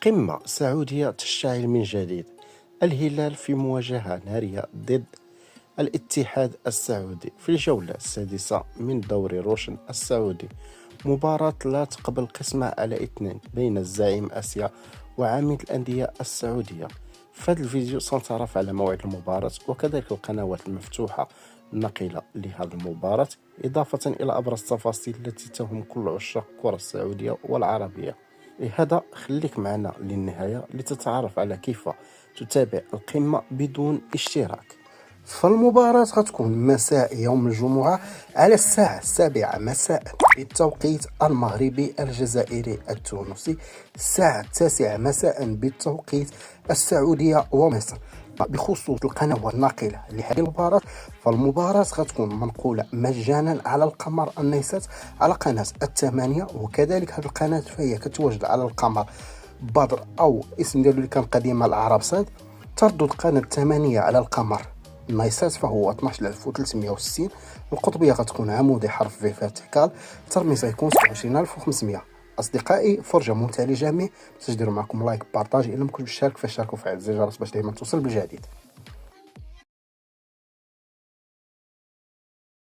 قمة سعودية تشتعل من جديد. الهلال في مواجهة نارية ضد الاتحاد السعودي في الجولة السادسة من دوري روشن السعودي. مباراة لا تقبل قسمة على اثنين بين الزعيم آسيا وعميد الأندية السعودية. في هذا الفيديو سنتعرف على موعد المباراة وكذلك القنوات المفتوحة الناقلة لهذه المباراة، إضافة إلى أبرز التفاصيل التي تهم كل عشاق الكرة السعودية والعربية. لهذا خليك معنا للنهاية لتتعرف على كيف تتابع القمة بدون اشتراك. فالمباراة غتكون مساء يوم الجمعة على الساعة 7 مساء بالتوقيت المغربي الجزائري التونسي، الساعة 9 مساء بالتوقيت السعودية ومصر. بخصوص القنوات الناقلة لهذه المباراة، فالمباراة غتكون منقولة مجانا على القمر النيسات على قناة الثمانية، وكذلك هذه القناة فهي كتواجد على القمر بدر أو اسم ديالو اللي كان قديما العرب صاد. تردد قناة 8 على القمر النايسات فهو 12360. القطبية غتكون عمودي حرف في فيرتيكال، الترميز غيكون 27500. أصدقائي فرجة ممتعة للجميع، تديروا معكم لايك بارطاج، إلا مكنتوش مشترك فاشتركوا وفعل زر الجرس باش دايما توصل بالجديد.